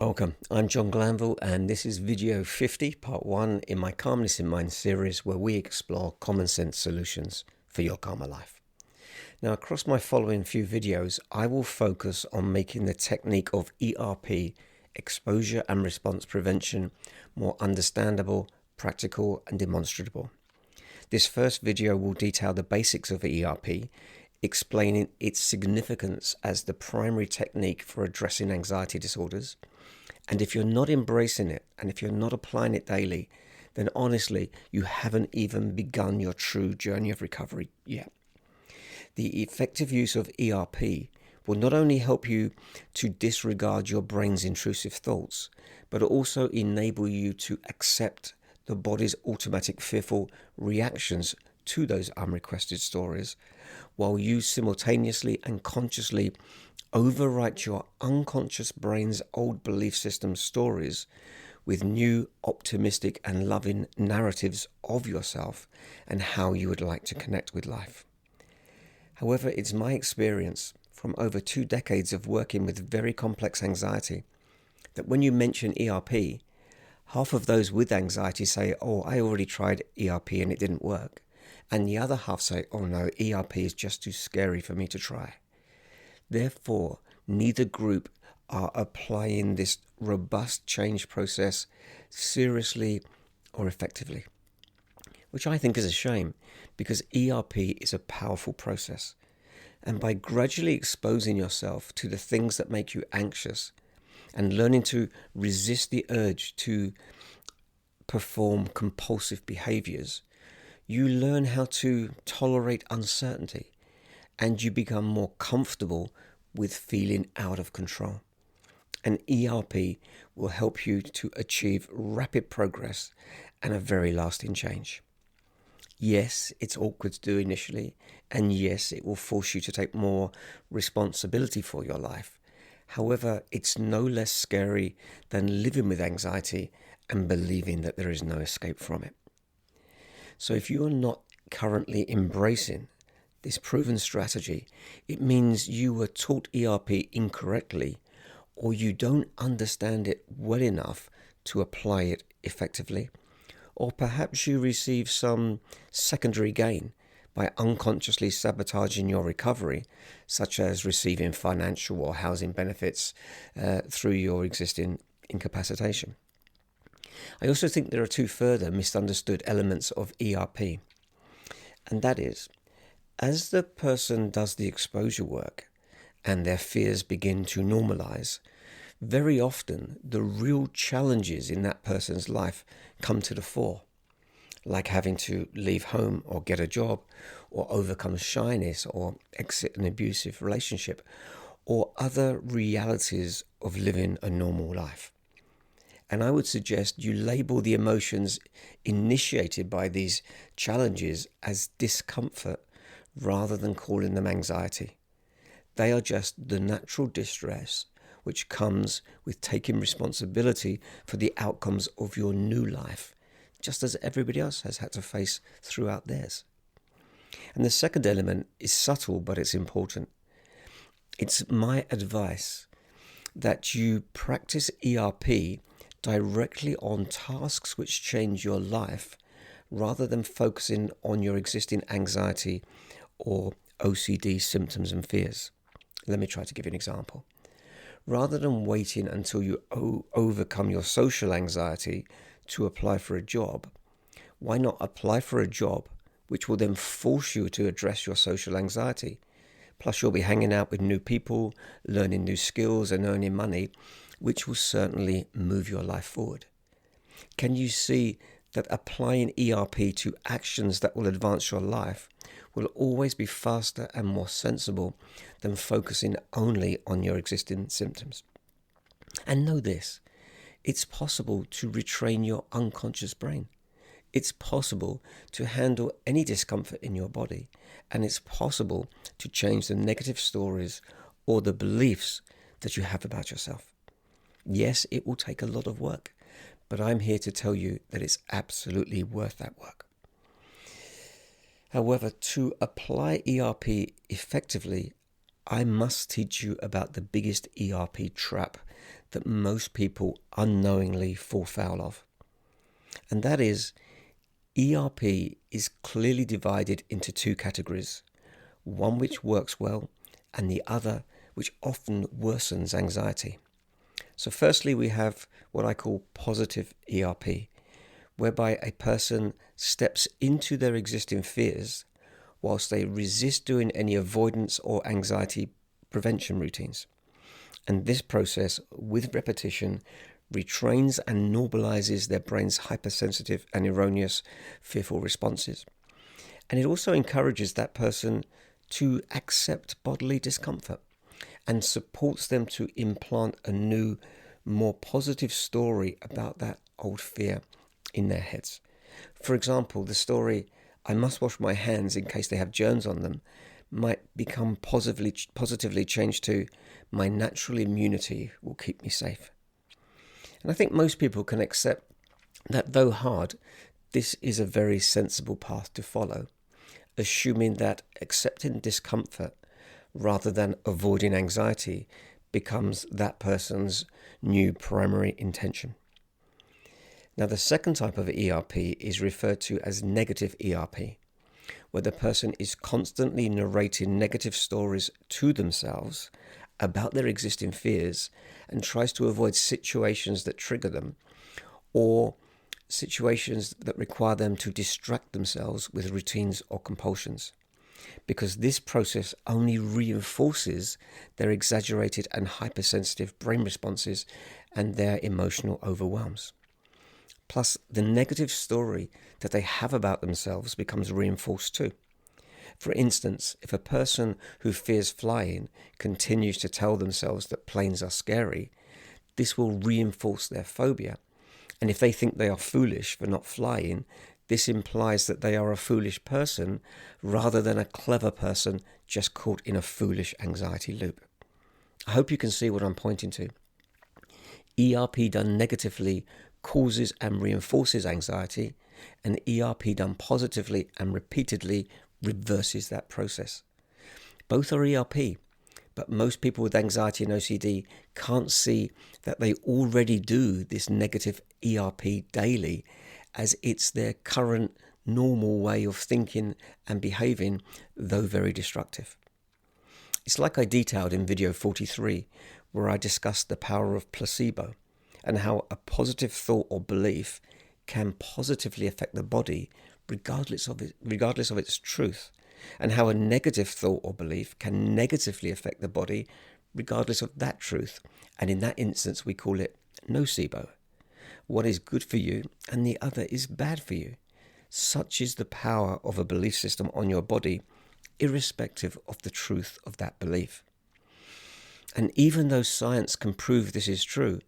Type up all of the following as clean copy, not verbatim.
Welcome, I'm John Glanvill, and this is video 50, part 1 in my Calmness in Mind series where we explore common sense solutions for your calmer life. Now, across my following few videos, I will focus on making the technique of ERP, exposure and response prevention, more understandable, practical and demonstrable. This first video will detail the basics of ERP, explaining its significance as the primary technique for addressing anxiety disorders. And if you're not embracing it, and if you're not applying it daily, then honestly, you haven't even begun your true journey of recovery yet. The effective use of ERP will not only help you to disregard your brain's intrusive thoughts, but also enable you to accept the body's automatic fearful reactions to those unrequested stories, while you simultaneously and consciously overwrite your unconscious brain's old belief system stories with new optimistic and loving narratives of yourself and how you would like to connect with life. However, it's my experience from over 2 decades of working with very complex anxiety that when you mention ERP, half of those with anxiety say, "Oh, I already tried ERP and it didn't work." And the other half say, "Oh no, ERP is just too scary for me to try." Therefore, neither group are applying this robust change process seriously or effectively, which I think is a shame because ERP is a powerful process. And by gradually exposing yourself to the things that make you anxious and learning to resist the urge to perform compulsive behaviors, you learn how to tolerate uncertainty and you become more comfortable with feeling out of control. And ERP will help you to achieve rapid progress and a very lasting change. Yes, it's awkward to do initially, and yes, it will force you to take more responsibility for your life. However, it's no less scary than living with anxiety and believing that there is no escape from it. So if you are not currently embracing this proven strategy, it means you were taught ERP incorrectly, or you don't understand it well enough to apply it effectively, or perhaps you receive some secondary gain by unconsciously sabotaging your recovery, such as receiving financial or housing benefits through your existing incapacitation. I also think there are 2 further misunderstood elements of ERP, and that is, as the person does the exposure work and their fears begin to normalize, very often the real challenges in that person's life come to the fore, like having to leave home or get a job, or overcome shyness or exit an abusive relationship, or other realities of living a normal life. And I would suggest you label the emotions initiated by these challenges as discomfort rather than calling them anxiety. They are just the natural distress which comes with taking responsibility for the outcomes of your new life, just as everybody else has had to face throughout theirs. And the second element is subtle, but it's important. It's my advice that you practice ERP directly on tasks which change your life rather than focusing on your existing anxiety or OCD symptoms and fears. Let me try to give you an example. Rather than waiting until you overcome your social anxiety to apply for a job, why not apply for a job which will then force you to address your social anxiety? Plus, you'll be hanging out with new people, learning new skills and earning money, which will certainly move your life forward. Can you see that applying ERP to actions that will advance your life will always be faster and more sensible than focusing only on your existing symptoms? And know this, it's possible to retrain your unconscious brain. It's possible to handle any discomfort in your body, and it's possible to change the negative stories or the beliefs that you have about yourself. Yes, it will take a lot of work, but I'm here to tell you that it's absolutely worth that work. However, to apply ERP effectively, I must teach you about the biggest ERP trap that most people unknowingly fall foul of. And that is, ERP is clearly divided into two categories, one which works well and the other which often worsens anxiety. So firstly, we have what I call positive ERP, whereby a person steps into their existing fears whilst they resist doing any avoidance or anxiety prevention routines. And this process, with repetition, retrains and normalizes their brain's hypersensitive and erroneous fearful responses. And it also encourages that person to accept bodily discomfort and supports them to implant a new, more positive story about that old fear in their heads. For example, the story, I must wash my hands in case they have germs on them, might become positively changed to, my natural immunity will keep me safe. And I think most people can accept that, though hard, this is a very sensible path to follow, assuming that accepting discomfort rather than avoiding anxiety becomes that person's new primary intention. Now, the second type of ERP is referred to as negative ERP, where the person is constantly narrating negative stories to themselves about their existing fears and tries to avoid situations that trigger them or situations that require them to distract themselves with routines or compulsions, because this process only reinforces their exaggerated and hypersensitive brain responses and their emotional overwhelms. Plus, the negative story that they have about themselves becomes reinforced too. For instance, if a person who fears flying continues to tell themselves that planes are scary, this will reinforce their phobia. And if they think they are foolish for not flying, this implies that they are a foolish person rather than a clever person just caught in a foolish anxiety loop. I hope you can see what I'm pointing to. ERP done negatively causes and reinforces anxiety, and ERP done positively and repeatedly reverses that process. Both are ERP, but most people with anxiety and OCD can't see that they already do this negative ERP daily, as it's their current normal way of thinking and behaving, though very destructive. It's like I detailed in video 43, where I discussed the power of placebo and how a positive thought or belief can positively affect the body regardless of its truth, and how a negative thought or belief can negatively affect the body regardless of that truth. And in that instance, we call it nocebo. One is good for you and the other is bad for you. Such is the power of a belief system on your body, irrespective of the truth of that belief. And even though science can prove this is true,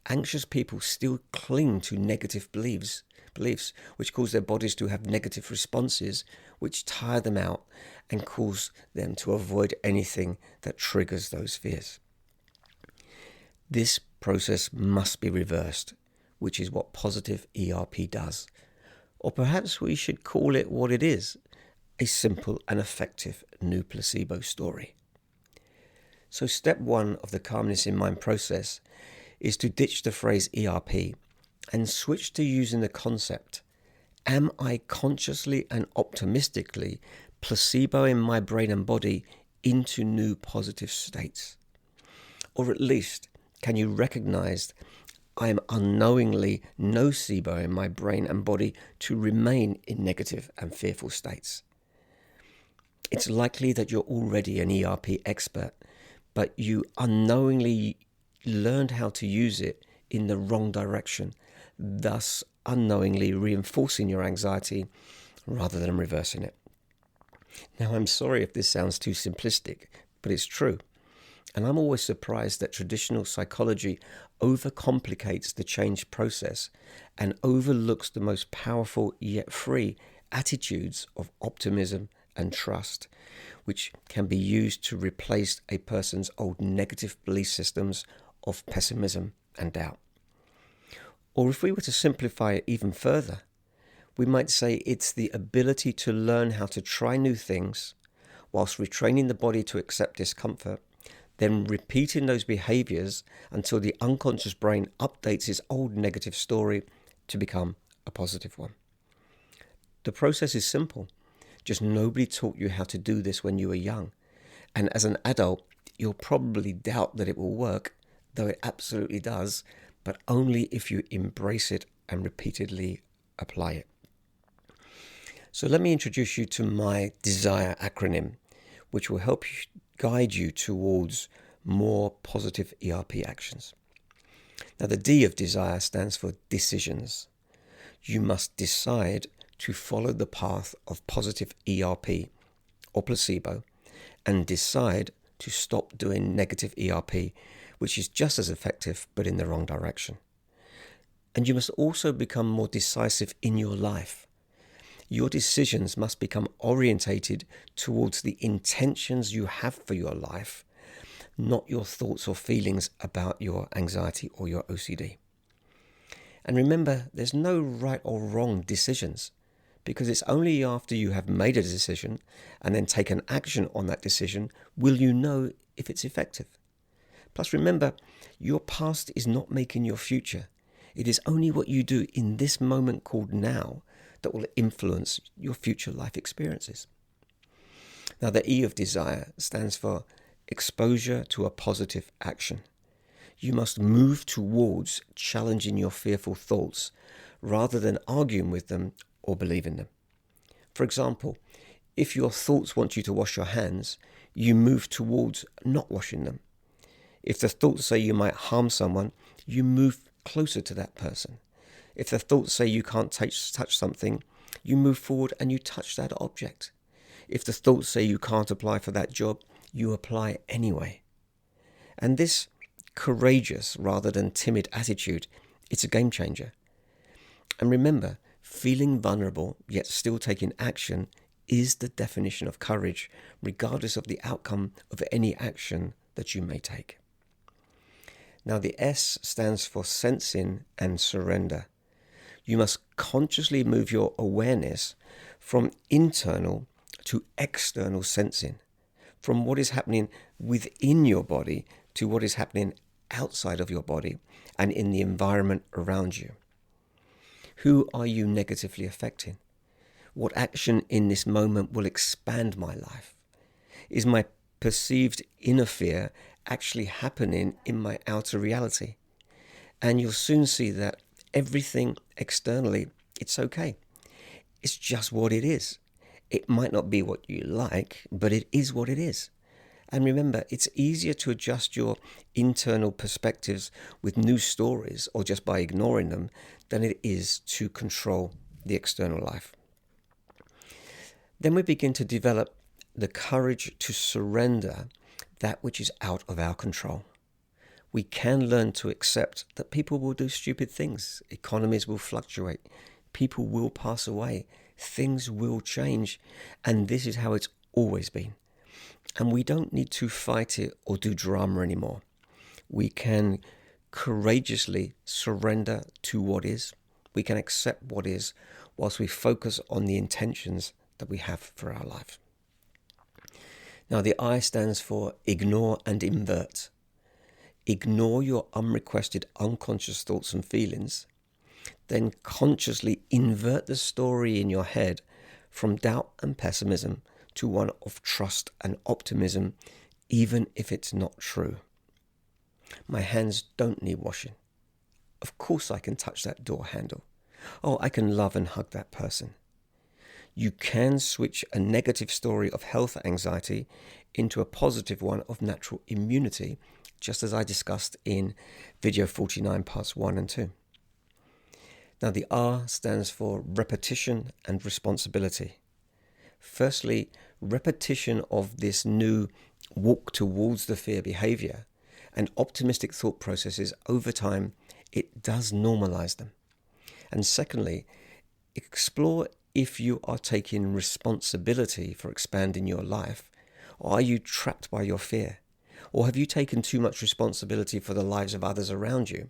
anxious people still cling to negative beliefs, which cause their bodies to have negative responses, which tire them out and cause them to avoid anything that triggers those fears. This process must be reversed, which is what positive ERP does. Or perhaps we should call it what it is, a simple and effective new placebo story. So step 1 of the Calmness in Mind process is to ditch the phrase ERP and switch to using the concept, am I consciously and optimistically placeboing my brain and body into new positive states? Or at least, can you recognize I am unknowingly noceboing my brain and body to remain in negative and fearful states? It's likely that you're already an ERP expert, but you unknowingly learned how to use it in the wrong direction, thus unknowingly reinforcing your anxiety rather than reversing it. Now, I'm sorry if this sounds too simplistic, but it's true. And I'm always surprised that traditional psychology overcomplicates the change process and overlooks the most powerful yet free attitudes of optimism and trust, which can be used to replace a person's old negative belief systems of pessimism and doubt. Or if we were to simplify it even further, we might say it's the ability to learn how to try new things whilst retraining the body to accept discomfort, then repeating those behaviors until the unconscious brain updates its old negative story to become a positive one. The process is simple, just nobody taught you how to do this when you were young. And as an adult, you'll probably doubt that it will work, though it absolutely does, but only if you embrace it and repeatedly apply it. So let me introduce you to my DESIRE acronym, which will help guide you towards more positive ERP actions. Now, the D of DESIRE stands for decisions. You must decide to follow the path of positive ERP or placebo and decide to stop doing negative ERP, which is just as effective but in the wrong direction. And you must also become more decisive in your life. Your decisions must become orientated towards the intentions you have for your life, not your thoughts or feelings about your anxiety or your OCD. And remember, there's no right or wrong decisions, because it's only after you have made a decision and then taken action on that decision will you know if it's effective. Plus remember, your past is not making your future. It is only what you do in this moment called now that will influence your future life experiences. Now, the E of DESIRE stands for exposure to a positive action. You must move towards challenging your fearful thoughts rather than arguing with them or believing them. For example, if your thoughts want you to wash your hands, you move towards not washing them. If the thoughts say you might harm someone, you move closer to that person. If the thoughts say you can't touch something, you move forward and you touch that object. If the thoughts say you can't apply for that job, you apply anyway. And this courageous rather than timid attitude, it's a game changer. And remember, feeling vulnerable yet still taking action is the definition of courage, regardless of the outcome of any action that you may take. Now, the S stands for sensing and surrender. You must consciously move your awareness from internal to external sensing, from what is happening within your body to what is happening outside of your body and in the environment around you. Who are you negatively affecting? What action in this moment will expand my life? Is my perceived inner fear actually happening in my outer reality? And you'll soon see that everything externally, it's okay. It's just what it is. It might not be what you like, but it is what it is. And remember, it's easier to adjust your internal perspectives with new stories or just by ignoring them than it is to control the external life. Then we begin to develop the courage to surrender that which is out of our control. We can learn to accept that people will do stupid things, economies will fluctuate, people will pass away, things will change, and this is how it's always been. And we don't need to fight it or do drama anymore. We can courageously surrender to what is. We can accept what is whilst we focus on the intentions that we have for our life. Now, the I stands for ignore and invert. Ignore your unrequested unconscious thoughts and feelings. Then consciously invert the story in your head from doubt and pessimism to one of trust and optimism, even if it's not true. My hands don't need washing. Of course I can touch that door handle. Oh, I can love and hug that person. You can switch a negative story of health anxiety into a positive one of natural immunity, just as I discussed in video 49 parts 1 and 2. Now, the R stands for repetition and responsibility. Firstly, repetition of this new walk towards the fear behavior and optimistic thought processes over time, it does normalize them. And secondly, explore if you are taking responsibility for expanding your life, or are you trapped by your fear? Or have you taken too much responsibility for the lives of others around you?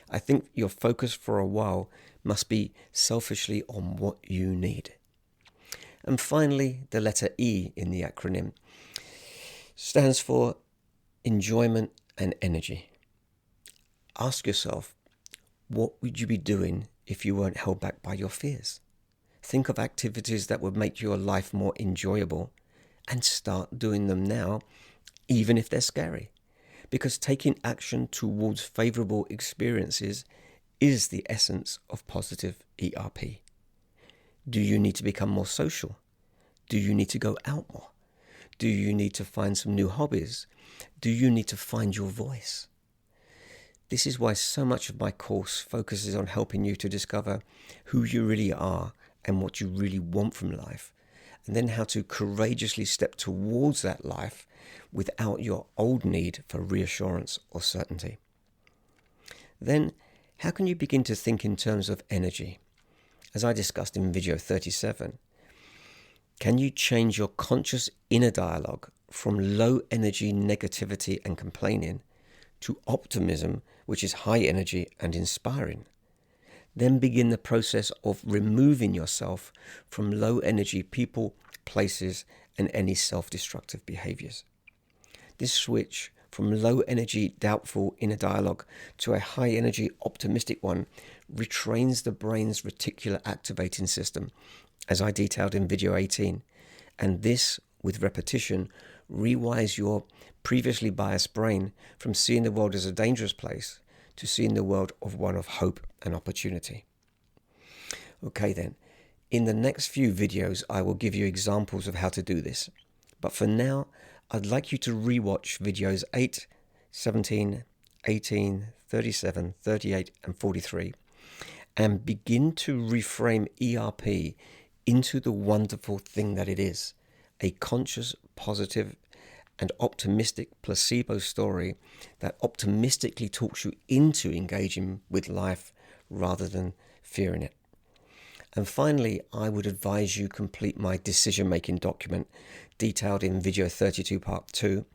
I think your focus for a while must be selfishly on what you need. And finally, the letter E in the acronym stands for enjoyment and energy. Ask yourself, what would you be doing if you weren't held back by your fears? Think of activities that would make your life more enjoyable and start doing them now, even if they're scary. Because taking action towards favorable experiences is the essence of positive ERP. Do you need to become more social? Do you need to go out more? Do you need to find some new hobbies? Do you need to find your voice? This is why so much of my course focuses on helping you to discover who you really are and what you really want from life, and then how to courageously step towards that life without your old need for reassurance or certainty. Then, how can you begin to think in terms of energy? As I discussed in video 37, can you change your conscious inner dialogue from low energy negativity and complaining to optimism, which is high energy and inspiring? Then begin the process of removing yourself from low energy people, places, and any self-destructive behaviors. This switch from low energy, doubtful inner dialogue to a high energy, optimistic one retrains the brain's reticular activating system, as I detailed in video 18. And this, with repetition, rewires your previously biased brain from seeing the world as a dangerous place to seeing the world of one of hope and opportunity. Okay then, in the next few videos I will give you examples of how to do this. But for now, I'd like you to rewatch videos 8, 17, 18, 37, 38 and 43 and begin to reframe ERP into the wonderful thing that it is, a conscious, positive and optimistic placebo story that optimistically talks you into engaging with life rather than fearing it. And finally, I would advise you complete my decision-making document detailed in video 32 part 2,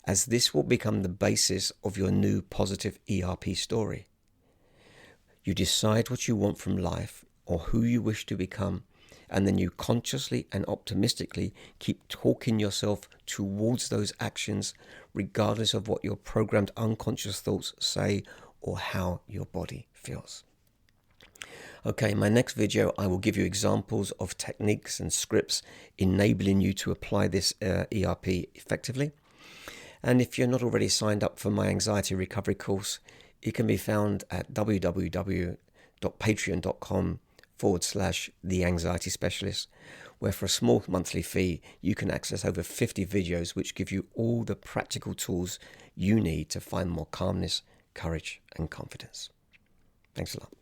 as this will become the basis of your new positive ERP story. You decide what you want from life or who you wish to become, and then you consciously and optimistically keep talking yourself towards those actions, regardless of what your programmed unconscious thoughts say or how your body feels. Okay, in my next video, I will give you examples of techniques and scripts enabling you to apply this ERP effectively. And if you're not already signed up for my anxiety recovery course, it can be found at www.patreon.com/The Anxiety Specialist, where for a small monthly fee, you can access over 50 videos which give you all the practical tools you need to find more calmness, courage, and confidence. Thanks a lot.